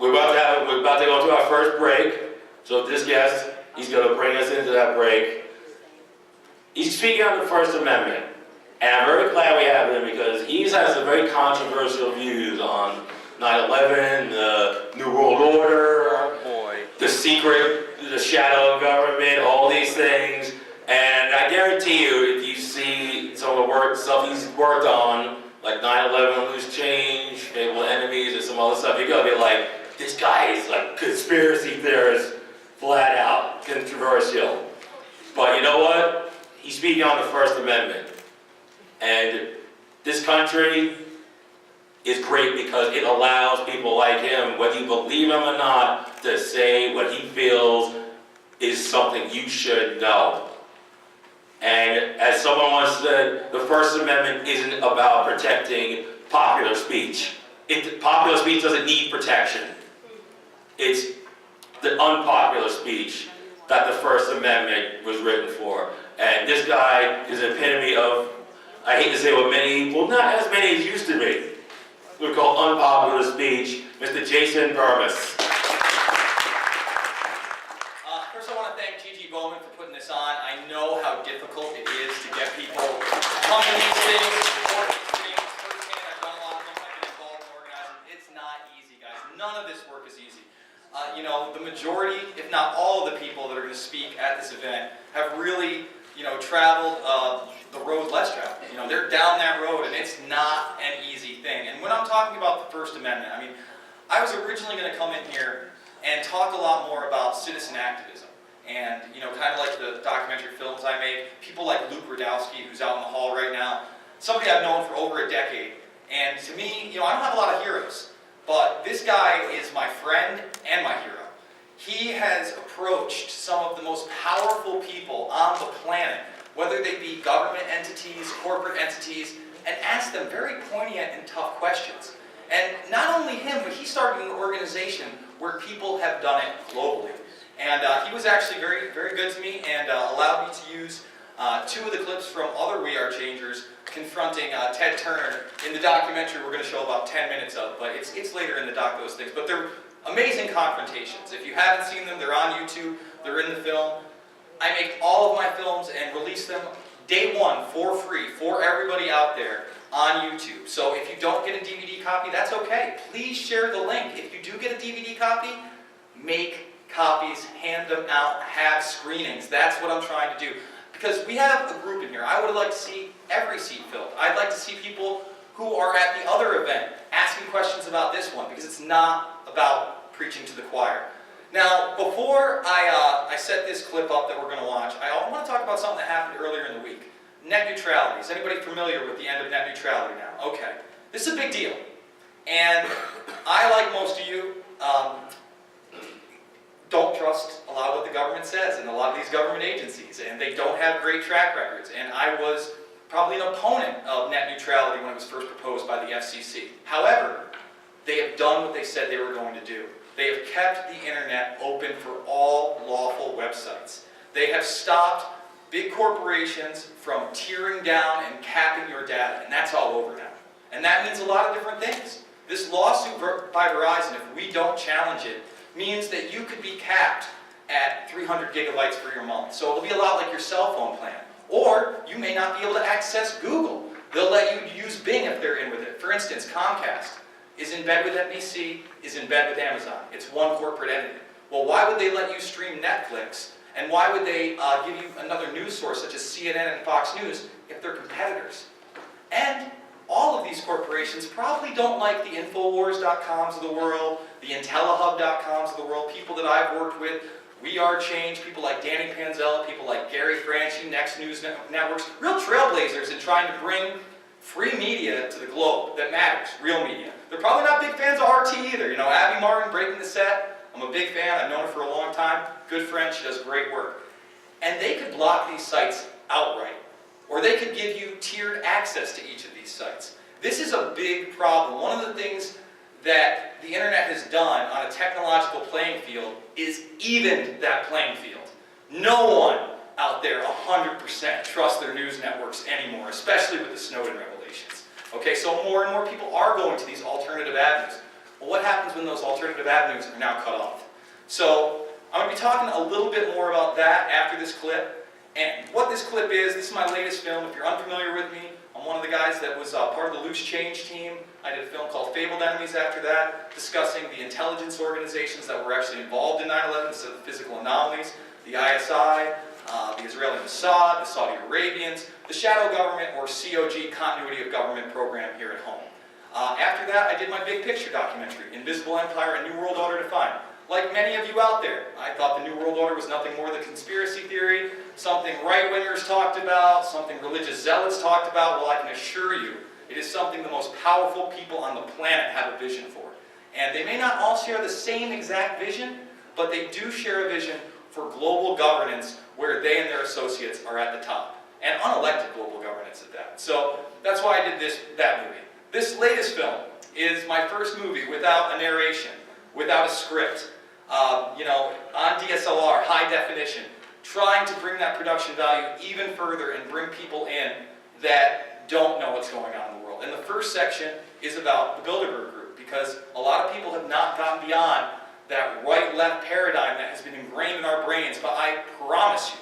we're about to go to our first break. So this guest, he's going to bring us into that break. He's speaking on the First Amendment. And I'm very glad we have him because he has some very controversial views on 9/11, the New World Order, the secret, the shadow government, all these things. And I guarantee you, if you see some of the stuff he's worked on, like 9/11, Loose Change, Fabled Enemies, or some other stuff, you're going to be like, this guy is like conspiracy theorist, flat out, controversial. But you know what? He's speaking on the First Amendment. And this country is great because it allows people like him, whether you believe him or not, to say what he feels is something you should know. And as someone once said, the First Amendment isn't about protecting popular speech. Popular speech doesn't need protection. It's the unpopular speech that the First Amendment was written for. And this guy is an epitome of, I hate to say what many, well not as many as used to be, we call unpopular speech, Mr. Jason Bermas. First I want to thank Gigi Bowman for putting this on. I know how difficult it is to get people to come to these things, support these things. Firsthand, I've done a lot of them, I've been involved in organizing. It's not easy, guys. None of this work is easy. You know, the majority, if not all of the people that are going to speak at this event have really, traveled the road less traveled. They're down that road, and it's not an easy thing. And when I'm talking about the First Amendment, I mean, I was originally going to come in here and talk a lot more about citizen activism. And, kind of like the documentary films I make, people like Luke Radowski, who's out in the hall right now, somebody I've known for over a decade. And to me, I don't have a lot of heroes, but this guy is my friend and my hero. He has approached some of the most powerful people on the planet, whether they be government entities, corporate entities, and asked them very poignant and tough questions. And not only him, but he started an organization where people have done it globally. And he was actually very, very good to me and allowed me to use two of the clips from other We Are Changers confronting Ted Turner in the documentary we're going to show about 10 minutes of. But it's later in the doc, those things. But they're amazing confrontations. If you haven't seen them, they're on YouTube, they're in the film. I make all of my films and release them day one for free for everybody out there on YouTube. So if you don't get a DVD copy, that's okay. Please share the link. If you do get a DVD copy, make copies, hand them out, have screenings. That's what I'm trying to do. Because we have a group in here. I would like to see every seat filled. I'd like to see people who are at the other event asking questions about this one, because it's not about preaching to the choir. Now, before I set this clip up that we're going to watch, I want to talk about something that happened earlier in the week. Net neutrality. Is anybody familiar with the end of net neutrality now? Okay. This is a big deal. And I, like most of you, don't trust a lot of what the government says and a lot of these government agencies, and they don't have great track records. And I was probably an opponent of net neutrality when it was first proposed by the FCC. However, they have done what they said they were going to do. They have kept the internet open for all lawful websites. They have stopped big corporations from tearing down and capping your data, and that's all over now. And that means a lot of different things. This lawsuit by Verizon, if we don't challenge it, means that you could be capped at 300 gigabytes for your month. So it'll be a lot like your cell phone plan. Or you may not be able to access Google. They'll let you use Bing if they're in with it. For instance, Comcast is in bed with NBC, is in bed with Amazon. It's one corporate entity. Well, why would they let you stream Netflix? And why would they give you another news source such as CNN and Fox News if they're competitors? And all of these corporations probably don't like the Infowars.coms of the world, the IntelliHub.coms of the world, people that I've worked with, We Are Change, people like Danny Panzella, people like Gary Franchi, Next News Networks, real trailblazers in trying to bring free media to the globe that matters, real media. They're probably not big fans of RT either. Abby Martin, Breaking the Set, I'm a big fan, I've known her for a long time, good friend, she does great work. And they could block these sites outright, or they could give you tiered access to each of these sites. This is a big problem. One of the things that the internet has done on a technological playing field is even that playing field. No one out there 100% trusts their news networks anymore, especially with the Snowden revelations. Okay, so more and more people are going to these alternative avenues. Well, what happens when those alternative avenues are now cut off? So I'm going to be talking a little bit more about that after this clip. And what this clip is, this is my latest film. If you're unfamiliar with me, I'm one of the guys that was part of the Loose Change team. I did a film called Fabled Enemies after that, discussing the intelligence organizations that were actually involved in 9/11 instead of physical anomalies, the ISI, the Israeli Mossad, the Saudi Arabians, the shadow government or COG, continuity of government program here at home. After that, I did my big picture documentary, Invisible Empire, A New World Order Defined. Like many of you out there, I thought the New World Order was nothing more than conspiracy theory, something right-wingers talked about, something religious zealots talked about. Well, I can assure you, it is something the most powerful people on the planet have a vision for. And they may not all share the same exact vision, but they do share a vision for global governance where they and their associates are at the top. And unelected global governance at that. So that's why I did that movie. This latest film is my first movie without a narration, without a script, on DSLR, high definition, trying to bring that production value even further and bring people in that don't know what's going on in the world. And the first section is about the Bilderberg Group, because a lot of people have not gotten beyond that right-left paradigm that has been ingrained in our brains, but I promise you,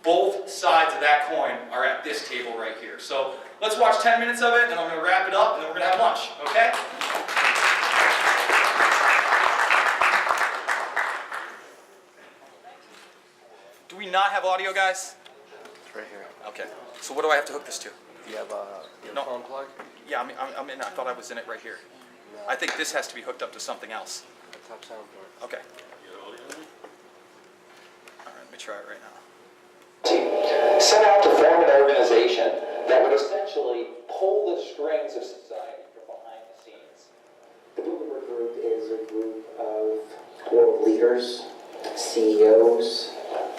both sides of that coin are at this table right here. So let's watch 10 minutes of it, and I'm going to wrap it up, and then we're going to have lunch, okay? Do we not have audio, guys? It's right here. Okay. So what do I have to hook this to? Do you have a phone plug? Yeah, I'm in. I thought I was in it right here. No. I think this has to be hooked up to something else. The top soundboard. Okay. All right, let me try it right now. Set out to form an organization that would essentially pull the strings of society from behind the scenes. The Bilderberg Group is a group of world leaders, CEOs,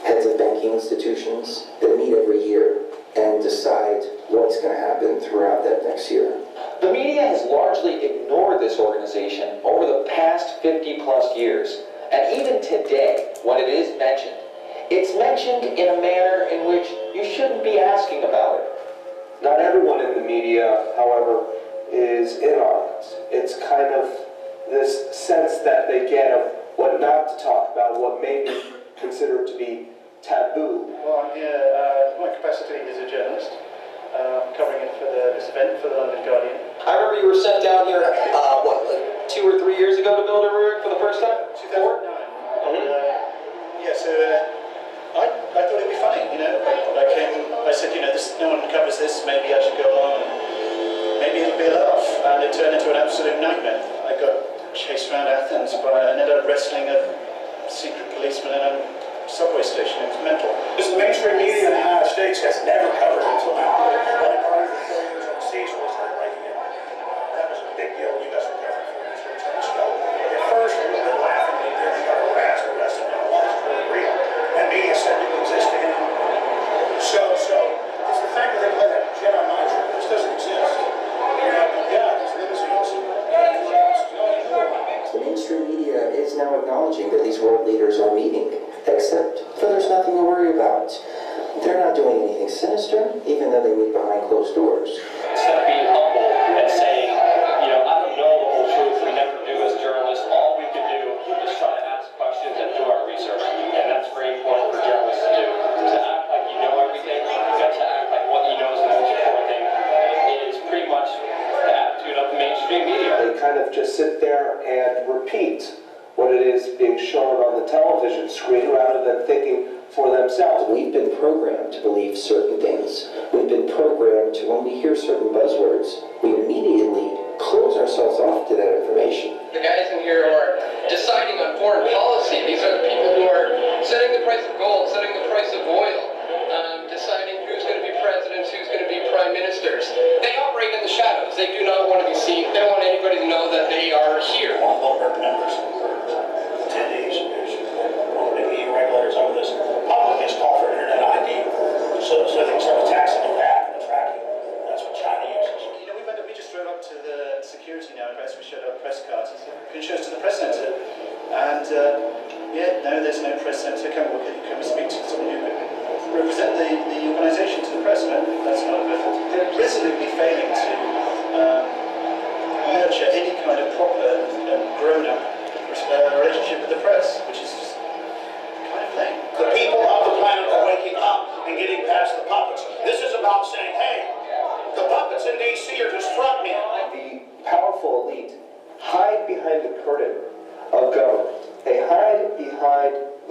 heads of banking institutions that meet every year and decide what's going to happen throughout that next year. The media has largely ignored this organization over the past 50 plus years. And even today, when it is mentioned, it's mentioned in a manner in which you shouldn't be asking about it. Not everyone in the media, however, is in on this. It's kind of this sense that they get of what not to talk about, what may be considered to be taboo. Well, I'm here, my capacity is a journalist, covering it for this event for the London Guardian. I remember you were sent down here, like 2 or 3 years ago to Bilderberg for the first time? 2009. Yeah, so I thought it'd be funny, I said, no one covers this, maybe I should go along and maybe it'll be a laugh. And it turned into an absolute nightmare. I got chased around Athens by, and ended up wrestling a secret policeman in a subway station. It was mental. The mainstream media in the United States has never covered it until now. One party of the failures on the seas was started breaking it. That was a big deal. You guys were covering for this. So at first, we were laughing at it. We got harassed, arrested, and all this was really real. And media said it didn't exist anymore. So it's the fact that they play that Jedi mind trick. This doesn't exist. These limousines. The mainstream media is now acknowledging that these world leaders are meeting, except for there's nothing to worry about. They're not doing anything sinister, even though they meet behind closed doors. Instead of being humble and saying, I don't know the whole truth, we never do as journalists, all we can do is try to ask questions and do our research. And that's very important for journalists to do. To act like you know everything, and to act like what you know is the most important thing is pretty much the attitude of the mainstream media. They kind of just sit there and repeat what it is being shown on the television screen rather than thinking for themselves. We've been programmed to believe certain things. We've been programmed to, when we hear certain buzzwords, we immediately close ourselves off to that information. The guys in here who are deciding on foreign policy, these are the people who are setting the price of gold, setting the price of oil, deciding who's going to be presidents, who's going to be prime ministers. They operate in the shadows. They do not want to be seen. They don't want anybody to know that they are here. All board members, attendees, all the EU regulators over this. Public is called for internet ID. So they start taxing the VAT and the tracking. That's what China uses. We just drove up to the security now, as we showed our press cards. We can show us to the press centre. And no, there's no press centre. Can we speak to someone who could represent the organisation to the press? No, that's not good. They're resolutely failing to nurture any kind of proper and grown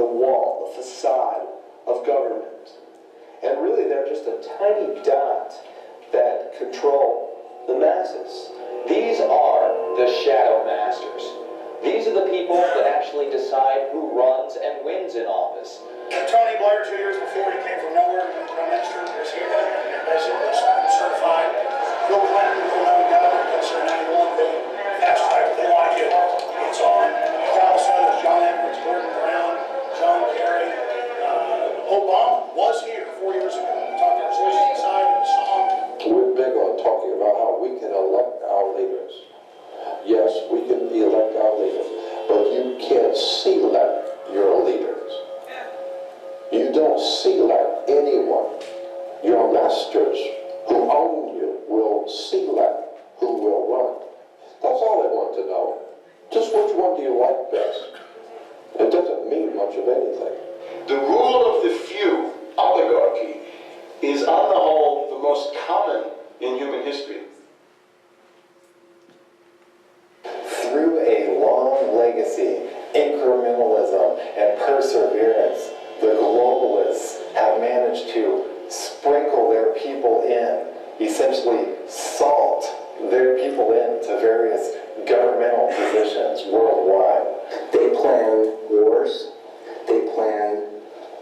the wall, the facade of government. And really, they're just a tiny dot that control the masses. These are the shadow masters. These are the people that actually decide who runs and wins in office. Tony Blair, 2 years before, he came from nowhere to become Prime Minister, was here, basically certified. Bill Clinton, who known government, got certified 91, they fast tracked, they like it. It's on. Dallas others, John Edwards, Gordon Brown, John Kerry. Obama was here 4 years ago. Talked to our citizens inside and saw him. We're big on talking about how we can elect our leaders. Yes, we can elect our leaders, but you can't select your leaders. You don't select anyone. Your masters who own you will select who will run. That's all I want to know. Just which one do you like best? It doesn't mean much of anything. The rule of the few, oligarchy, is on the whole the most common in human history. Through a long legacy, incrementalism, and perseverance, the globalists have managed to sprinkle their people in, essentially salt their people into various governmental positions worldwide. They plan wars, they plan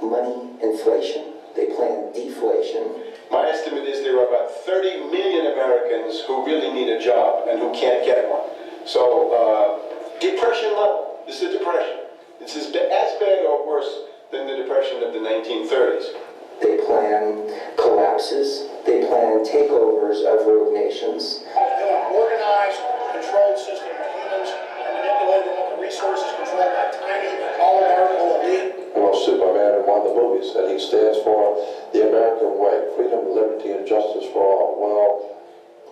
money inflation, they plan deflation. My estimate is there are about 30 million Americans who really need a job and who can't get one. So, depression level. This is a depression. It's as bad or worse than the depression of the 1930s. They plan collapses, they plan takeovers of rogue nations. They want an organized, controlled system of humans and manipulate them with the resources controlled by tiny, oligarchical elite. Well, Superman in one of the movies said he stands for the American way, freedom, liberty, and justice for all. Well,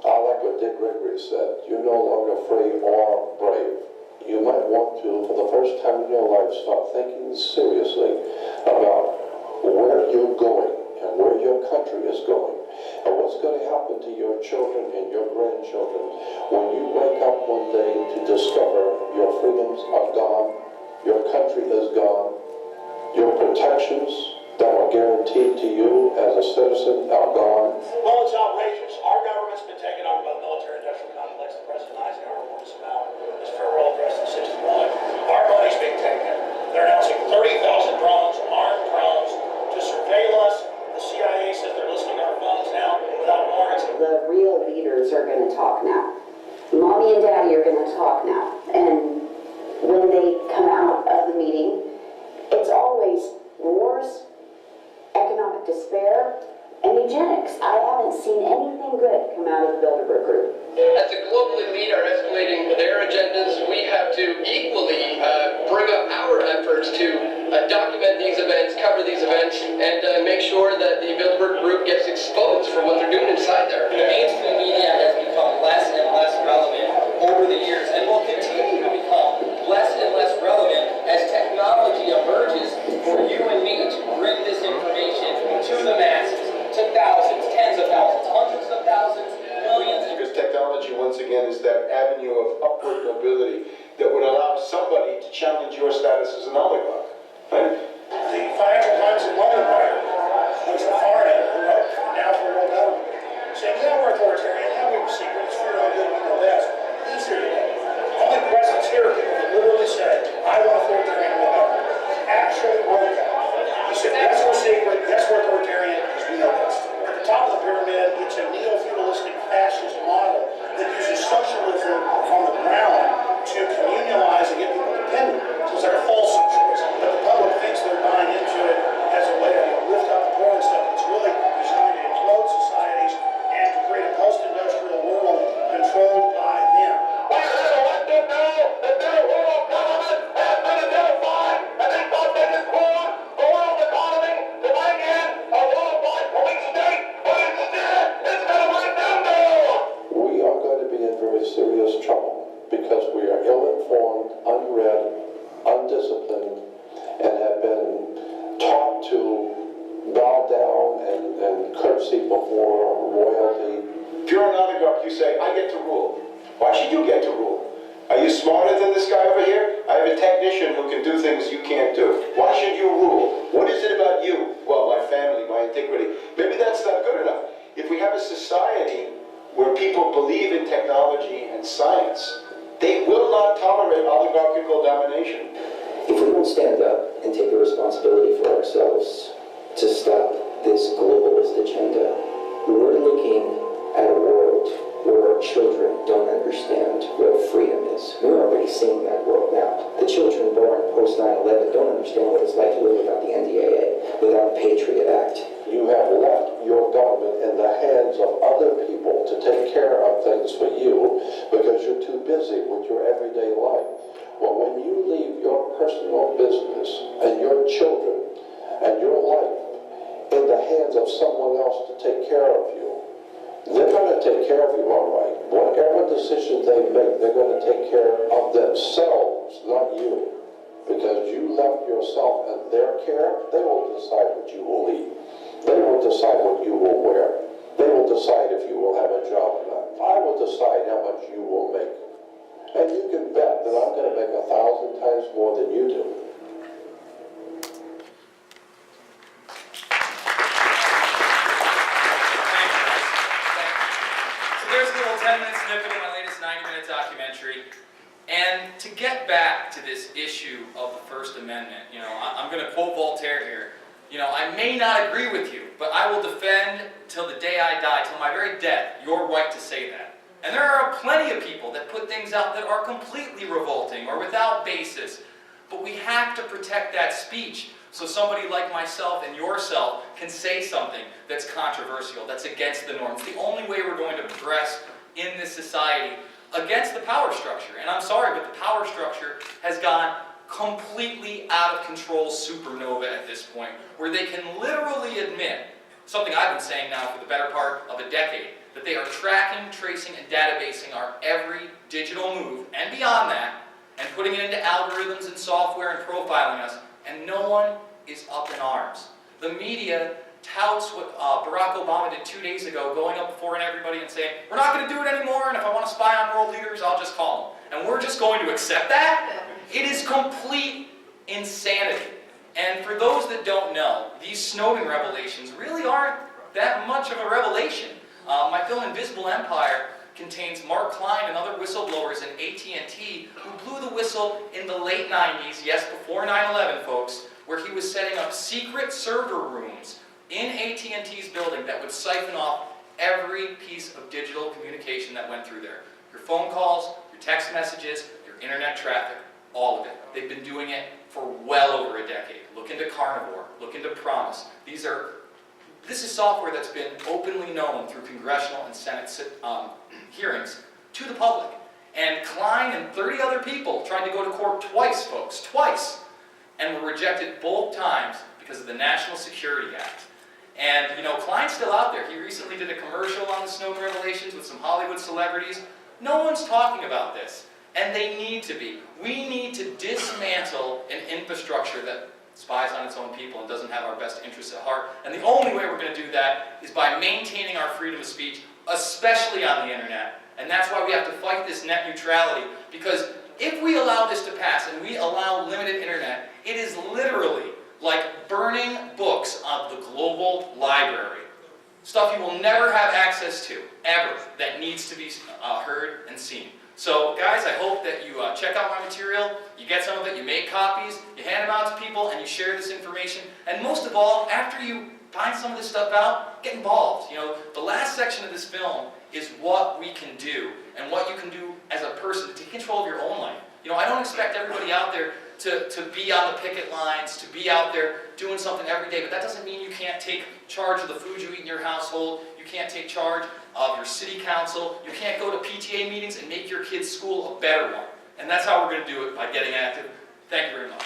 I like what Dick Gregory said. You're no longer free or brave. You might want to, for the first time in your life, start thinking seriously about where you're going and where your country is going and what's going to happen to your children and your grandchildren when you wake up one day to discover your freedoms are gone, your country is gone, your protections that were guaranteed to you as a citizen are gone. Well, it's outrageous. Our government's been taken over by the military-industrial complex that President Eisenhower warned us about. This farewell address in '61. Our money's being taken. They're announcing 30,000 drones, armed drones, to surveil us. The CIA says they're listening to our phones now without warrants. The real leaders are going to talk now. Mommy and Daddy are going to talk now. And when they come out of the meeting, it's always wars, economic despair, and eugenics. I haven't seen anything good come out of the Bilderberg Group. As the global elite are escalating their agendas, we have to equally bring up our efforts to document these events, cover these events, and make sure that the Bilderberg Group gets exposed for what they're doing inside there. The mainstream media has become less and less relevant over the years and will continue to become less and less relevant as technology emerges for you and me to bring this information to the masses, to thousands, tens of thousands, hundreds of thousands, millions. Because technology, once again, is that avenue of upward mobility that would allow somebody to challenge your status as an oligarch. Right? The Financial Times in London writer, who's a foreigner, who wrote now for world government, saying, yeah, we're authoritarian, yeah, we were secret, it's fear no good, we know best. He's here today. Only presidents here can literally say, I want authoritarian world government. He actually wrote that. He said, yes, we're secret, yes, we're authoritarian, because we know best. At the top of the pyramid, it's a neo-feudalistic fascist model that uses socialism on the ground to communalize and get people dependent. So it's like a false socialism, but the public thinks information. If we don't stand up and take the responsibility for ourselves to stop this globalist agenda, we're looking at a world where our children don't understand what freedom is. We're already seeing that world now. The children born post 9/11 don't understand what it's like to live without the NDAA, without the Patriot Act. You have left your government in the hands of other people to take care of things for you because you're too busy with your everyday life. Well, when you leave your personal business and your children and your life in the hands of someone else to take care of you, they're going to take care of you all right. Whatever decision they make, they're going to take care of themselves, not you. Because you left yourself in their care, they will decide what you will eat. They will decide what you will wear. They will decide if you will have a job or not. I will decide how much you will make. And you can bet that I'm going to make 1,000 times more than you do. There's a little 10-minute snippet of my latest 90-minute documentary. And to get back to this issue of the First Amendment, I'm going to quote Voltaire here. I may not agree with you, but I will defend till the day I die, till my very death, your right to say that. And there are plenty of people that put things out that are completely revolting or without basis. But we have to protect that speech so somebody like myself and yourself can say something that's controversial, that's against the norm. It's the only way we're going to progress in this society against the power structure. And I'm sorry, but the power structure has gone completely out of control supernova at this point, where they can literally admit, something I've been saying now for the better part of a decade, that they are tracking, tracing, and databasing our every digital move, and beyond that, and putting it into algorithms and software and profiling us, and no one is up in arms. The media touts what Barack Obama did 2 days ago, going up before everybody and saying, we're not going to do it anymore, and if I want to spy on world leaders, I'll just call them. And we're just going to accept that? It is complete insanity. And for those that don't know, these Snowden revelations really aren't that much of a revelation. My film Invisible Empire contains Mark Klein and other whistleblowers in AT&T who blew the whistle in the late 90s, yes, before 9/11, folks, where he was setting up secret server rooms in AT&T's building that would siphon off every piece of digital communication that went through there. Your phone calls, your text messages, your internet traffic, all of it. They've been doing it for well over a decade. Look into Carnivore, look into Promise. This is software that's been openly known through congressional and Senate hearings to the public. And Klein and 30 other people tried to go to court twice, folks, twice, and were rejected both times because of the National Security Act. And, Klein's still out there. He recently did a commercial on the Snowden revelations with some Hollywood celebrities. No one's talking about this, and they need to be. We need to dismantle an infrastructure that spies on its own people and doesn't have our best interests at heart. And the only way we're going to do that is by maintaining our freedom of speech, especially on the internet. And that's why we have to fight this net neutrality, because if we allow this to pass and we allow limited internet, it is literally like burning books on the global library. Stuff you will never have access to, ever, that needs to be heard and seen. So, guys, I hope that you check out my material, you get some of it, you make copies, you hand them out to people, and you share this information. And most of all, after you find some of this stuff out, get involved. The last section of this film is what we can do, and what you can do as a person to take control of your own life. I don't expect everybody out there to be on the picket lines, to be out there doing something every day, but that doesn't mean you can't take charge of the food you eat in your household, you can't take charge of your city council, you can't go to PTA meetings and make your kids' school a better one. And that's how we're going to do it, by getting active. Thank you very much.